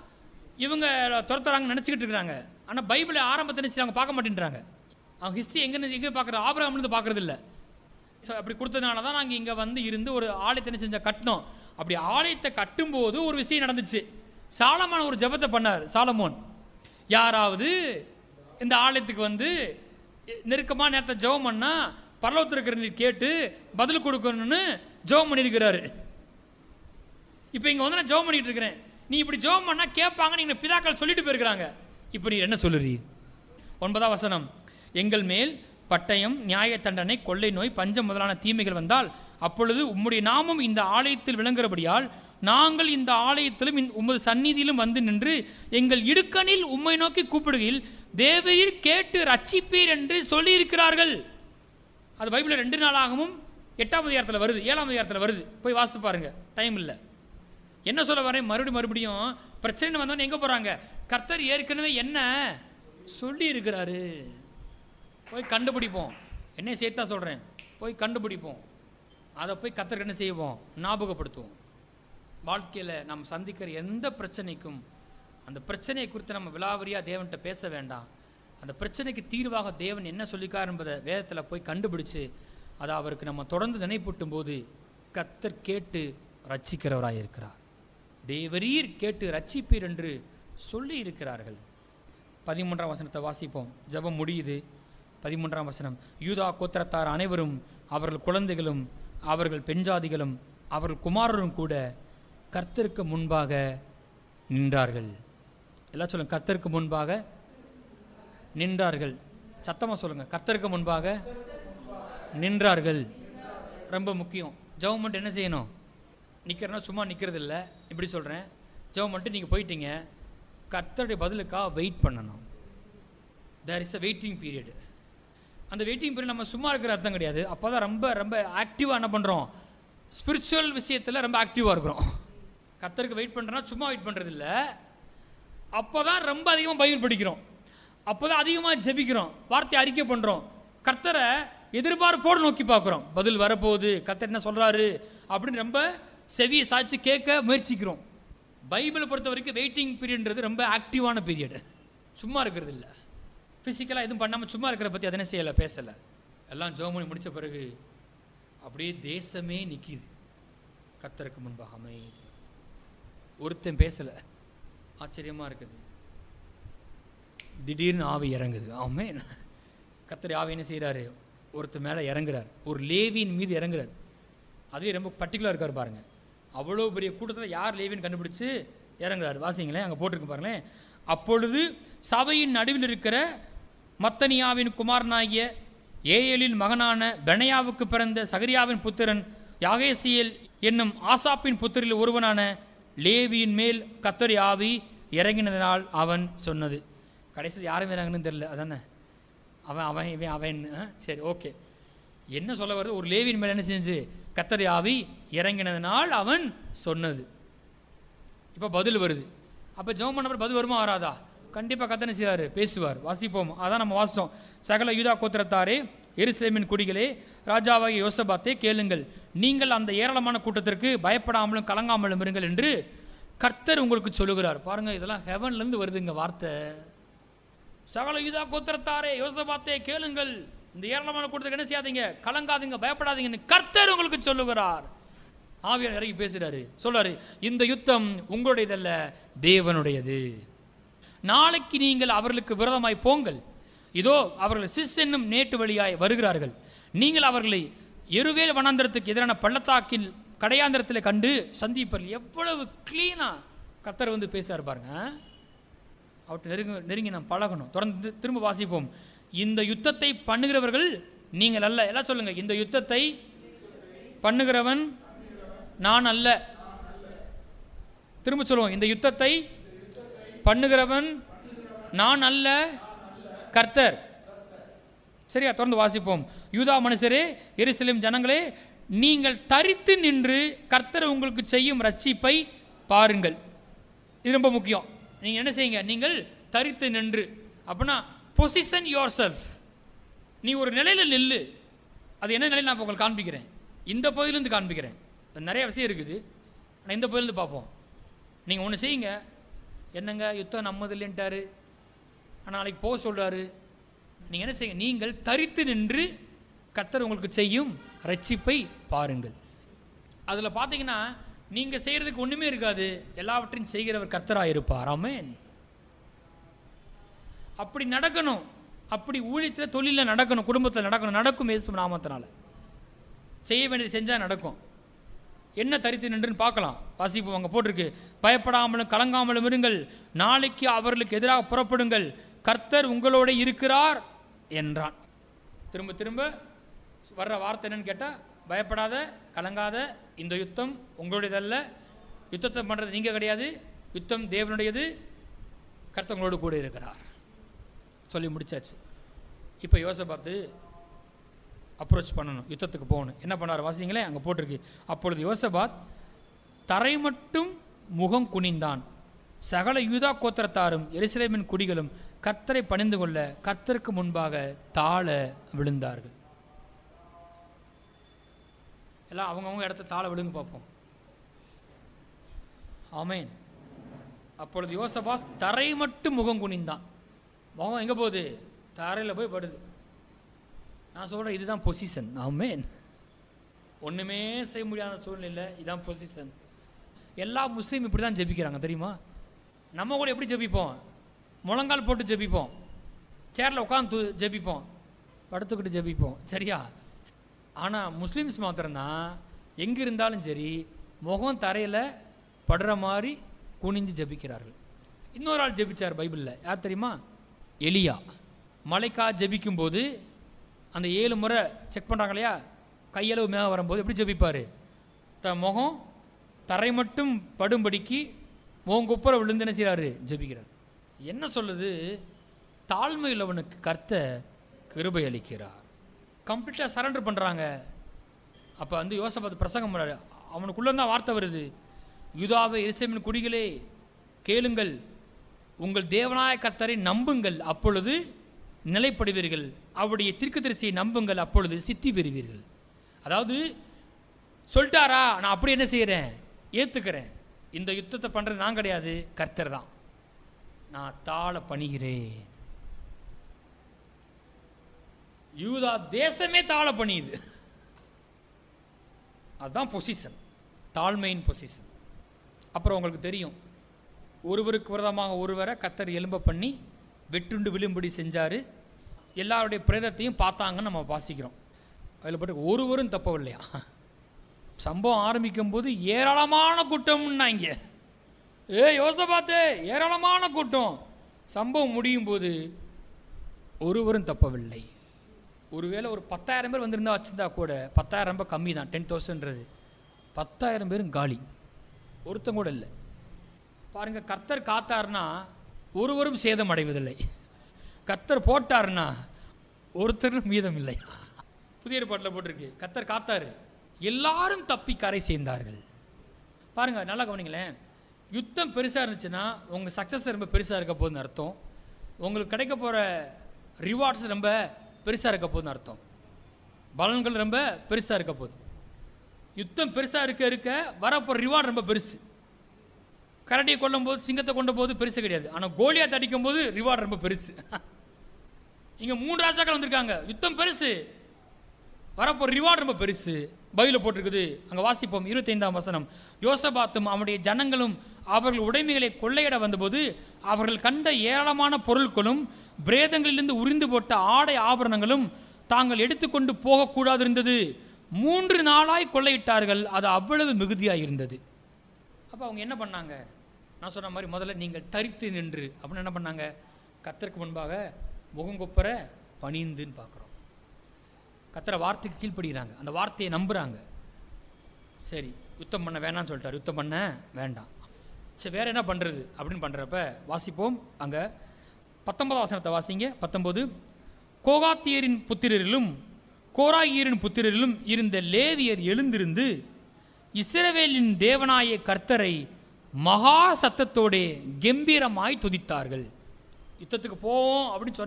இவங்க துரத்துறாங்கன்னு நினச்சிக்கிட்டு இருக்கிறாங்க. ஆனால் பைபிளை ஆரம்பத்தை நினச்சி அவங்க பார்க்க மாட்டேன்றாங்க. அவங்க ஹிஸ்ட்ரி எங்கே பார்க்குற, ஆபிரகாம்லேருந்து பார்க்குறது இல்லை. ஸோ அப்படி கொடுத்ததுனால தான் நாங்கள் இங்கே வந்து இருந்து ஒரு ஆலயத்தை செஞ்ச கட்டினோம். அப்படி ஆலயத்தை கட்டும்போது ஒரு விஷயம் நடந்துச்சு. சாலமோன் ஒரு ஜெபத்தை பண்ணார். சாலமோன், யாராவது இந்த ஆலயத்துக்கு வந்து நெருக்கமான நேரத்தில் ஜெபம் பண்ணால் பரலோகத்தில் இருக்கிற நீர் கேட்டு பதில் கொடுக்கணும்னு ஜெபம் பண்ணியிருக்கிறாரு. இப்போ இங்கே வந்து நான் ஜெபம் பண்ணிட்டு இருக்கிறேன், நீ இப்படி ஜெபம் பண்ணால் கேட்பாங்க, நீங்கள் பிதாக்கள் சொல்லிட்டு போயிருக்கிறாங்க. இப்படி என்ன சொல்லுறீர்? 9ஆம் வசனம். எங்கள் மேல் பட்டயம், நியாய தண்டனை, கொள்ளை நோய், பஞ்சம் முதலான தீமைகள் வந்தால் அப்பொழுது உம்முடைய நாமம் இந்த ஆலயத்தில் விளங்குகிறபடியால் நாங்கள் இந்த ஆலயத்திலும் உமது சந்நிதியிலும் வந்து நின்று எங்கள் இடுக்கணில் உம்மை நோக்கி கூப்பிடுகையில் தேவரீர் கேட்டு ரட்சிப்பீர் என்று சொல்லியிருக்கிறார்கள். அது பைபிளில் 2 நாளாகவும் 8ஆம் அதிகாரத்தில் வருது, 7ஆம் அதிகாரத்தில் வருது. போய் வாசித்து பாருங்க, டைம் இல்லை. என்ன சொல்ல வரேன்? மறுபடியும் பிரச்சனை வந்தோன்னு எங்கே போகிறாங்க? கர்த்தர் ஏற்கனவே என்ன சொல்லி இருக்கிறாரு. போய் கண்டுபிடிப்போம். என்னை சேர்த்தா சொல்கிறேன், போய் கண்டுபிடிப்போம். அதை போய் கர்த்தருக்கு என்ன செய்வோம்? ஞாபகப்படுத்துவோம். வாழ்க்கையில் நாம் சந்திக்கிற எந்த பிரச்சனைக்கும் அந்த பிரச்சனையை குறித்து நம்ம விலாவரியாக தேவன்கிட்ட பேச வேண்டாம். அந்த பிரச்சனைக்கு தீர்வாக தேவன் என்ன சொல்லிக்கார் என்பதை வேதத்தில் போய் கண்டுபிடிச்சு அதை அவருக்கு நம்ம தொடர்ந்து நினைப்பூட்டும் போது கர்த்தர் கேட்டு ரட்சிக்கிறவராக இருக்கிறார். தேவரீர் கேட்டு ரட்சிப்பீர் என்று சொல்லி இருக்கிறார்கள். 13ஆம் வசனத்தை வாசிப்போம். ஜெபம் முடியுது. 13ஆம் வசனம். யூதா கோத்திரத்தார் அனைவரும், அவர்கள் குழந்தைகளும், அவர்கள் பெண்ஜாதிகளும், அவர்கள் குமாரரும் கூட கர்த்தருக்கு முன்பாக நின்றார்கள். எல்லாம் சொல்லுங்க, கர்த்தருக்கு முன்பாக நின்றார்கள். சத்தமாக சொல்லுங்க, கர்த்தருக்கு முன்பாக நின்றார்கள். ரொம்ப முக்கியம். ஜெபம் பண்ணிட்டு என்ன செய்யணும்? நிற்கிறனா சும்மா நிற்கிறது இல்லை. இப்படி சொல்கிறேன், ஜெபம் பண்ணிட்டு நீங்கள் போயிட்டீங்க, கர்த்தருடைய பதிலுக்காக வெயிட் பண்ணணும். There is a waiting period. அந்த வெயிட்டிங் பீரியட் நம்ம சும்மா இருக்கிற அர்த்தம் கிடையாது. அப்போ தான் ரொம்ப ரொம்ப ஆக்டிவாக என்ன பண்ணுறோம்? ஸ்பிரிச்சுவல் விஷயத்தில் ரொம்ப ஆக்டிவாக இருக்கிறோம். கர்த்தருக்கு வெயிட் பண்ணுறோன்னா சும்மா வெயிட் பண்ணுறது இல்லை. அப்போ தான் ரொம்ப அதிகமாக பைபிள் படிக்கிறோம், அப்போ தான் அதிகமாக ஜெபிக்கிறோம், வார்த்தை அறிக்கை பண்ணுறோம், கர்த்தரை எதிர்பார்ப்போடு நோக்கி பார்க்குறோம். பதில் வரப்போகுது, கர்த்தர் என்ன சொல்கிறாரு அப்படின்னு ரொம்ப செவியை சாய்ச்சி கேட்க முயற்சிக்கிறோம். பைபிளை பொறுத்த வரைக்கும் வெயிட்டிங் பீரியட்ன்றது ரொம்ப ஆக்டிவான பீரியடு. சும்மா இருக்கிறது இல்லை. ஃபிசிக்கலாக எதுவும் பண்ணாமல் சும்மா இருக்கிறத பற்றி அதனை செய்யலை, பேசலை. எல்லாம் ஜெபம் பண்ணி முடித்த பிறகு அப்படியே தேசமே நிற்கிது கர்த்தருக்கு முன்பாக அமைதி. ஒருத்தன் பேசலை. ஆச்சரியமாக இருக்குது. திடீர்னு ஆவி இறங்குது. ஆமென். கர்த்தர் ஆவி என்ன செய்கிறாரு? ஒருத்தர் மேலே இறங்குறார், ஒரு லேவியின் மீது இறங்குறார். அதுவே ரொம்ப பர்டிகுலர் இருக்கார் பாருங்கள். அவ்வளோ பெரிய கூட்டத்தில் யார் லேவின்னு கண்டுபிடிச்சு இறங்குறார். வாசிங்களேன், அங்கே போட்டிருக்கு பாருங்களேன். அப்பொழுது சபையின் நடுவில் இருக்கிற மத்தனியாவின் குமாரனாகிய ஏயேலின் மகனான பெனாயாவுக்கு பிறந்த சகரியாவின் புத்திரன் யாகேசியேல் என்னும் ஆசாப்பின் புத்திரில் ஒருவனான லேவியின் மேல் கர்த்தர் ஆவி இறங்கினதினால் அவன் சொன்னது. கடைசியில் யாரும் இறங்குன்னு தெரியல. அதானே அவன் சரி, ஓகே. என்ன சொல்ல வருது? ஒரு லேவியின் மேல் என்ன செஞ்சு? கர்த்தர் ஆவி இறங்கினதினால் அவன் சொன்னது. இப்போ பதில் வருது. அப்போ ஜெபம் பண்ண பதில் வருமா வராதா? கண்டிப்பாக கர்த்தர் செய்வார், பேசுவார். வாசிப்போம். அதான் நம்ம வாசித்தோம். சகல யூதா கோத்திரத்தாரே எருசலேமின் குடிகளே, ராஜாவாகிய யோசபாத்தே கேளுங்கள். நீங்கள் அந்த ஏராளமான கூட்டத்திற்கு பயப்படாமலும் கலங்காமலும் இருங்கள் என்று கர்த்தர் உங்களுக்கு சொல்லுகிறார். பாருங்க, இதெல்லாம் ஹெவன்லேருந்து வருதுங்க வார்த்தை. சகல யூதா கோத்திரத்தாரே, யோசபாத்தே கேளுங்கள், இந்த ஏராளமான கூட்டத்துக்கு என்ன செய்யாதீங்க, கலங்காதீங்க, பயப்படாதீங்கன்னு கர்த்தர் உங்களுக்கு சொல்லுகிறார். ஆவியானவர் இறங்கி பேசுறாரு, சொல்றாரு, இந்த யுத்தம் உங்களுடையதல்ல, தேவனுடையது. நாளைக்கு நீங்கள் அவர்களுக்கு விரோதமாய் போங்கள். இதோ அவர்கள் சிஸ் என்னும் நேட்டு வழியாய் வருகிறார்கள். நீங்கள் அவர்களை எருவேல் வனாந்திரத்துக்கு எதிரான பள்ளத்தாக்கில் கடையாந்திரத்தில் கண்டு சந்திப்பர்கள். எவ்வளவு கிளீனா கர்த்தர் வந்து பேசுறாரு பாருங்க. அவற்றை நெருங்கி நாம் பழகணும். தொடர்ந்து திரும்ப வாசிப்போம். இந்த யுத்தத்தை பண்ணுகிறவர்கள் நீங்கள் அல்ல. எல்லாம் சொல்லுங்க, இந்த யுத்தத்தை பண்ணுகிறவன் நான் அல்ல. திரும்ப சொல்லுவோம், இந்த யுத்தத்தை பண்ணுகிறவன் நான் அல்ல, கர்த்தர். சரியா? தொடர்ந்து வாசிப்போம். யூதா மனுஷரே, எருசலேம் ஜனங்களே, நீங்கள் தரித்து நின்று கர்த்தர் உங்களுக்கு செய்யும் ரட்சிப்பை பாருங்கள். இது ரொம்ப முக்கியம். நீங்கள் என்ன செய்யுங்க, நீங்கள் தரித்து நின்று. அப்படின்னா பொசிஷன் யோர் செல்ஃப். நீ ஒரு நிலையில் நில்லு. அது என்ன நிலையில் நான் உங்களுக்கு காண்பிக்கிறேன். இந்த பகுதியிலேருந்து காண்பிக்கிறேன். நிறைய விஷயம் இருக்குது, ஆனால் இந்த பகுதியிலேருந்து பார்ப்போம். நீங்கள் ஒன்று செய்யுங்க. என்னங்க யுத்தம் நம்மது இல்லைன்ட்டாரு, ஆனால் நாளைக்கு போக சொல்கிறாரு. நீங்கள் என்ன செய்யுங்க, நீங்கள் தரித்து நின்று கர்த்தர் உங்களுக்கு செய்யும் ரட்சிப்பை பாருங்கள். அதில் பார்த்தீங்கன்னா நீங்கள் செய்கிறதுக்கு ஒன்றுமே இருக்காது, எல்லாவற்றையும் செய்கிறவர் கர்த்தராக இருப்பார். ஆமென். அப்படி நடக்கணும். அப்படி ஊழியத்தில், தொழிலில் நடக்கணும், குடும்பத்தில் நடக்கணும். நடக்கும் இயேசு நாமத்தினால. செய்ய வேண்டியது செஞ்சால் நடக்கும். என்ன தரித்து நின்றுன்னு பார்க்கலாம். வாசிப்போம். அங்கே போட்டிருக்கு, பயப்படாமலும் கலங்காமலும் இருங்கள், நாளைக்கு அவர்களுக்கு எதிராக புறப்படுங்கள், கர்த்தர் உங்களோட இருக்கிறார் என்றான். திரும்ப திரும்ப வர்ற வார்த்தை என்னன்னு கேட்டால், பயப்படாத, கலங்காத, இந்த யுத்தம் உங்களுடையதல்ல, யுத்தத்தை பண்ணுறது நீங்கள் கிடையாது, யுத்தம் தேவனுடையது, கர்த்தர் உங்களோடு கூட இருக்கிறார் சொல்லி முடிச்சாச்சு. இப்போ யோசபாத்து அப்ரோச் பண்ணணும், யுத்தத்துக்கு போகணும். என்ன பண்ணார் வாசிங்களே, அங்கே போட்டிருக்கு. அப்பொழுது யோசபாத் தரை மட்டும் முகம் குனிந்தான். சகல யூதா கோத்திரத்தாரும் எருசலேமின் குடிகளும் கர்த்தரை பணிந்து கொள்ள கர்த்தருக்கு முன்பாக தாழ விழுந்தார்கள். எல்லாம் அவங்கவுங்க இடத்த தாழ விழுங்க பார்ப்போம். ஆமென். அப்பொழுது யோசபாத் தரை மட்டும் முகம் குனிந்தான். முகம் எங்கே போகுது? தரையில் போய் படுது. நான் சொல்கிறேன், இதுதான் பொசிஷன். ஆமென். ஒன்றுமே செய்ய முடியாத சூழ்நிலை, இதுதான் பொசிஷன். எல்லா முஸ்லீம் இப்படி தான் ஜெபிக்கிறாங்க தெரியுமா? நம்ம கூட எப்படி ஜெபிப்போம்? முழங்கால் போட்டு ஜெபிப்போம், சேரில் உட்காந்து ஜெபிப்போம், படுத்துக்கிட்டு ஜெபிப்போம். சரியா? ஆனால் முஸ்லீம்ஸ் மாத்திரம்தான் எங்கே இருந்தாலும் சரி முகம் தரையில் படுற மாதிரி குனிஞ்சு ஜெபிக்கிறார்கள். இன்னொரு ஆள் ஜெபிச்சார் பைபிளில். யார் தெரியுமா? எலியா. மலைக்கா ஜெபிக்கும்போது அந்த 7 முறை செக் பண்ணுறாங்க இல்லையா, கையளவு மேகம் வரும்போது எப்படி ஜெபிப்பார்? முகம் தரை மட்டும் படும்படிக்கு முகங்குப்புற விழுந்து என்ன செய்கிறாரு? ஜெபிக்கிறார். என்ன சொல்லுது? தாழ்மை உள்ளவனுக்கு கர்த்தர் கிருபை அளிக்கிறார். கம்ப்ளீட்டாக சரண்டர் பண்ணுறாங்க. அப்போ வந்து யோசபாத் பிரசங்கம் பண்ணுறாரு. அவனுக்குள்ளே தான் வார்த்தை வருது, யூதாவை எருசலேமின் குடிகளே கேளுங்கள், உங்கள் தேவனாய கர்த்தரை நம்புங்கள், அப்பொழுது நிலைப்படுவீர்கள், அவருடைய தீர்க்கதரிசியை நம்புங்கள், அப்பொழுது சித்தி பெறுவீர்கள். அதாவது சொல்லிட்டாரா, நான் அப்படி என்ன செய்கிறேன்? ஏற்றுக்கிறேன். இந்த யுத்தத்தை பண்ணுறது நான் கிடையாது, கர்த்தர் தான். நான் தாழ பணிகிறேன். யூதா தேசமே தாழ பணியுது. அதுதான் பொசிஷன், தாழ்மையின் பொசிஷன். அப்புறம் உங்களுக்கு தெரியும், ஒருவருக்கு விரதமாக ஒருவரை கர்த்தர் எலும்ப பண்ணி வெட்டுண்டு விழும்படி செஞ்சார். எல்லாருடைய பிரேதத்தையும் பார்த்தாங்கன்னு நம்ம வாசிக்கிறோம். அதில் போட்டு ஒருவரும் தப்பவில்லையா? சம்பவம் ஆரம்பிக்கும் போது ஏராளமான கூட்டம்னாங்க. யோசபாத்து ஏராளமான கூட்டம். சம்பவம் முடியும் போது ஒருவரும் தப்பவில்லை. ஒருவேளை ஒரு 10,000 பேர் வந்திருந்தா வச்சுருந்தா கூட 10,000 ரொம்ப கம்மி தான். 10,000ன்றது 10,000 பேரும் காலி, ஒருத்தம் கூட இல்லை. பாருங்கள், கர்த்தர் காத்தாருன்னா ஒருவரும் சேதம் அடைவதில்லை. கர்த்தர் போட்டாருன்னா ஒருத்தரும் மீதம் இல்லை. புதிய ஏற்பாட்டில் போட்டிருக்கு, கர்த்தர் காத்தாரு, எல்லாரும் தப்பி கரை சேர்ந்தார்கள். பாருங்கள், நல்லா கவனிங்களேன். யுத்தம் பெருசாக இருந்துச்சுன்னா உங்கள் சக்ஸஸ் ரொம்ப பெருசாக இருக்க போகுதுன்னு அர்த்தம். உங்களுக்கு கிடைக்க போகிற ரிவார்ட்ஸ் ரொம்ப பெருசாக இருக்க போகுதுன்னு அர்த்தம். பலன்கள் ரொம்ப பெருசாக இருக்க போகுது. யுத்தம் பெருசாக இருக்க இருக்க வரப்போகிற ரிவார்டு ரொம்ப பெருசு. கரடியை கொல்லும் போது, சிங்கத்தை கொண்ட போது பெருசு கிடையாது. ஆனால் கோலியாத் அடிக்கும் போது ரிவார்டு ரொம்ப பெருசு. இங்கே 3 ராஜாக்கள் வந்திருக்காங்க. யுத்தம் பெருசு, வரப்போகிற ரிவார்டு ரொம்ப பெருசு. பைபிளில் போட்டிருக்குது. அங்கே வாசிப்போம் 25ஆம் வசனம். யோசபாத்தும் அவனுடைய ஜனங்களும் அவர்கள் உடைமைகளை கொள்ளையிட வந்தபோது அவர்கள் கண்ட ஏராளமான பொருட்களும் பிரேதங்களிலிருந்து உரிந்து போட்ட ஆடை ஆபரணங்களும் தாங்கள் எடுத்துக்கொண்டு போகக்கூடாது இருந்தது. 3 நாளாய் கொள்ளையிட்டார்கள். அது அவ்வளவு மிகுதியாக இருந்தது. அப்போ அவங்க என்ன பண்ணாங்க? நான் சொன்ன மாதிரி முதல்ல நீங்கள் தரித்து நின்று அப்படின்னு என்ன பண்ணாங்க? கர்த்தருக்கு முன்பாக முகங்கொப்பர பணிந்துன்னு பார்க்குறோம். கர்த்தரை வார்த்தைக்கு கீழ்ப்படுகிறாங்க, அந்த வார்த்தையை நம்புகிறாங்க. சரி, யுத்தம் பண்ண வேணான்னு சொல்லிட்டார், யுத்தம் பண்ண வேண்டாம். சரி, வேறு என்ன பண்ணுறது அப்படின்னு பண்ணுறப்ப வாசிப்போம். அங்கே 19ஆம் வசனத்தை வாசிங்க. 19. கோகாத்தியரின் புத்திரரிலும் கோராகியரின் புத்திரரிலும் இருந்த லேவியர் எழுந்திருந்து இஸ்ரவேலின் தேவனாய கர்த்தரை மகா சத்தத்தோடே கம்பீரமாய் துதித்தார்கள். யுத்தத்துக்கு போவோம் அப்படின்னு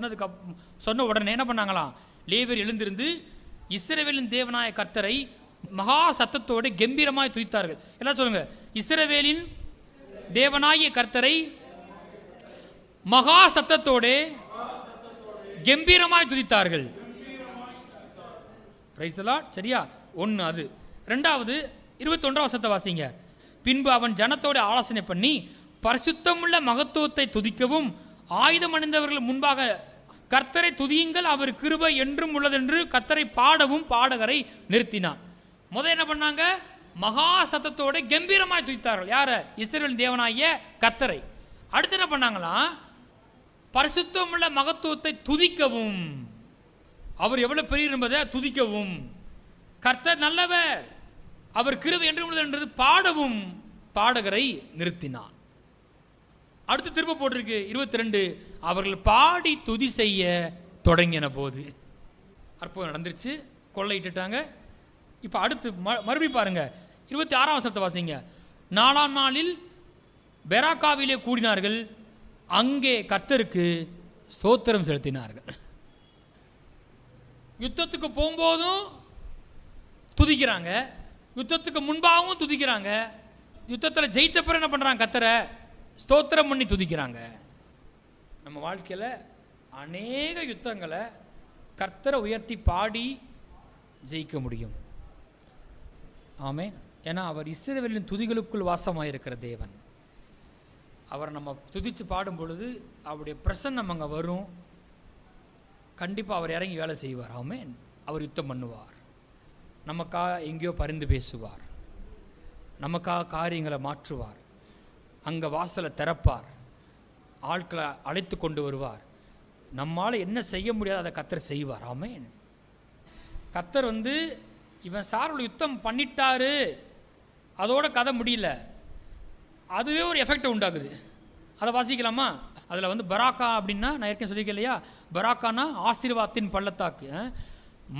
சொன்ன உடனே என்ன பண்ணாங்களாம்? லேவியர் எழுந்திருந்து இஸ்ரவேலின் தேவனாய கர்த்தரை மகா சத்தத்தோடு கம்பீரமாய் துதித்தார்கள். எல்லாம் சொல்லுங்க, இஸ்ரவேலின் தேவனாய கர்த்தரை மகா சத்தத்தோடு கம்பீரமாய் துதித்தார்கள். Price the Lord. சரியா? ஒன்று அது. ரெண்டாவது 21ஆம் வசனத்தை வாசிங்க. பின்பு அவன் ஜனத்தோடு ஆலோசனை பண்ணி பரிசுத்தமுள்ள மகத்துவத்தை துதிக்கவும் ஆயுதம் அணிந்தவர்கள் முன்பாக கர்த்தரை துதியுங்கள், அவர் கிருபை என்றும் உள்ளதென்று கர்த்தரை பாடவும் பாடகரை நிறுத்தினான். முதல் என்ன பண்ணாங்க? மகா சத்தத்தோடு கம்பீரமாய் துதித்தார்கள். யார? இஸ்ரவேலின் தேவனாகிய கர்த்தரை. அடுத்து என்ன பண்ணாங்களாம்? பரிசுத்தமுள்ள மகத்துவத்தை துதிக்கவும், அவர் எவ்வளவு பெரிய என்பதை துதிக்கவும், கர்த்தர் நல்லவர், அவர் கிருபை என்றும் உள்ளது பாடவும் பாடகரை நிறுத்தினான். அடுத்து திரும்ப போட்டிருக்கு 22. அவர்கள் பாடி துதி செய்ய தொடங்கின போது அற்புதம் நடந்துருச்சு, கொள்ளையிட்டுட்டாங்க. இப்போ அடுத்து மறுபடியும் பாருங்க 26ஆம் வசனத்தை வாசிங்க. 4ஆம் நாளில் பெராக்காவிலே கூடினார்கள், அங்கே கர்த்தருக்கு ஸ்தோத்திரம் செலுத்தினார்கள். யுத்தத்துக்கு போகும்போதும் துதிக்கிறாங்க, யுத்தத்துக்கு முன்பாகவும் துதிக்கிறாங்க, யுத்தத்தில் ஜெயித்த பிறகு என்ன பண்ணுறாங்க? கர்த்தரை ஸ்தோத்திரம் பண்ணி துதிக்கிறாங்க. நம்ம வாழ்க்கையில் அநேக யுத்தங்களை கர்த்தரை உயர்த்தி பாடி ஜெயிக்க முடியும். ஆமென். ஏன்னா அவர் இஸ்ரவேலின் துதிகளுக்குள் வாசமாக இருக்கிற தேவன். அவர் நம்ம துதித்து பாடும் பொழுது அவருடைய பிரசன்னம் அங்கே வரும். கண்டிப்பாக அவர் இறங்கி வேலை செய்வார். ஆமென். அவர் யுத்தம் பண்ணுவார், நமக்காக எங்கேயோ பரிந்து பேசுவார், நமக்காக காரியங்களை மாற்றுவார், அங்கே வாசலை திறப்பார், ஆட்களை அழைத்து கொண்டு வருவார். நம்மால் என்ன செய்ய முடியாத அதை கர்த்தர் செய்வார். ஆமென். கர்த்தர் இவன் சாரோட யுத்தம் பண்ணிட்டாரு, அதோட கதை முடியல, அதுவே ஒரு எஃபெக்டை உண்டாகுது. அதை வாசிக்கலாமா? அதில் பராக்கா அப்படின்னா நான் ஏற்கனவே சொல்லியிருக்கேன் இல்லையா? பராக்கானா ஆசீர்வாதத்தின் பள்ளத்தாக்கு.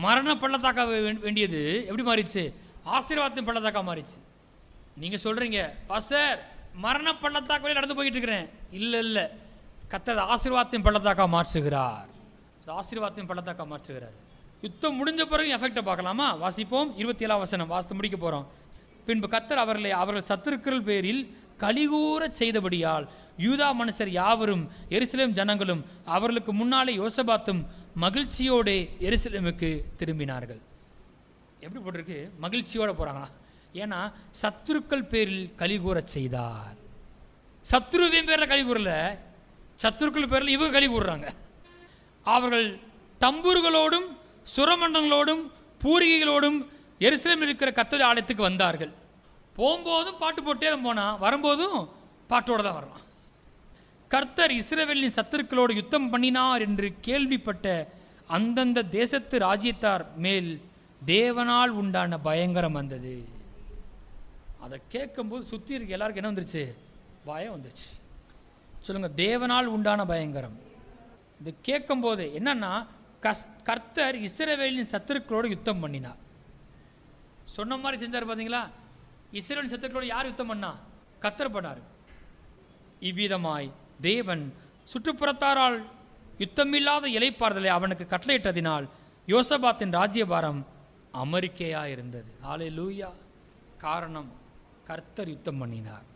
மரண பள்ளத்தாக்கா வேண்டியது எப்படி மாறிடுச்சு? ஆசீர்வாதத்தின் பள்ளத்தாக்கா மாறிடுச்சு. நீங்கள் சொல்கிறீங்க, பாஸ்டர் மரண பள்ளத்தாக்கவே நடந்து போயிட்டு இருக்கிறேன். இல்லை இல்லை, கர்த்தர் ஆசீர்வாதத்தின் பள்ளத்தாக்கா மாற்றுகிறார். ஆசீர்வாதத்தின் பள்ளத்தாக்கா மாற்றுகிறார். யுத்தம் முடிஞ்ச பிறகு எஃபெக்டை பார்க்கலாமா? வாசிப்போம். 27ஆம் வசனம் வாசித்து முடிக்க போகிறோம். பின்பு கர்த்தர் அவர்கள் சத்துருக்கள் பேரில் கலிகூற செய்தபடியால் யூதா மனுஷர் யாவரும் எருசலேம் ஜனங்களும் அவர்களுக்கு முன்னாலே யோசபாத்தும் மகிழ்ச்சியோடு எருசலேமுக்கு திரும்பினார்கள். எப்படி போட்டிருக்கு? மகிழ்ச்சியோடு போகிறாங்களா? ஏன்னா சத்துருக்கள் பேரில் கலிகூற செய்தார். சத்துருவின் பேரில் கலிகூறல, சத்துருக்கள் பேரில் இவங்க கலிகூறுறாங்க. அவர்கள் தம்பூர்களோடும் சுரமண்டங்களோடும் பூரிகைகளோடும் எருசலேமில் இருக்கிற கர்த்தருடைய ஆலயத்துக்கு வந்தார்கள். போகும்போதும் பாட்டு போட்டே தான் போனால், வரும்போதும் பாட்டோடு தான் வரலாம். கர்த்தர் இஸ்ரவேலின் சத்துருக்களோடு யுத்தம் பண்ணினார் என்று கேள்விப்பட்ட அந்தந்த தேசத்து ராஜ்யத்தார் மேல் தேவனால் உண்டான பயங்கரம் வந்தது. அதை கேட்கும்போது சுற்றி இருக்க எல்லாருக்கும் என்ன வந்துருச்சு? பயம் வந்துருச்சு. சொல்லுங்க, தேவனால் உண்டான பயங்கரம். இது கேட்கும்போது என்னன்னா, கர்த்தர் இஸ்ரவேலின் சத்துருக்களோடு யுத்தம் பண்ணினார். சொன்ன மாதிரி செஞ்சார். பார்த்தீங்களா? இஸ்ரவேலின் சத்துருக்களோடு யார் யுத்தம் பண்ணா? கர்த்தர் பண்ணார். இவ்விதமாய் தேவன் சுற்றுப்புறத்தாரால் யுத்தமில்லாத இளைப்பாறுதலை அவனுக்கு கட்டளையிட்டதினால் யோசபாத்தின் ராஜ்யபாரம் அமெரிக்கையாக இருந்தது. ஹல்லேலூயா. காரணம், கர்த்தர் யுத்தம் பண்ணினார்.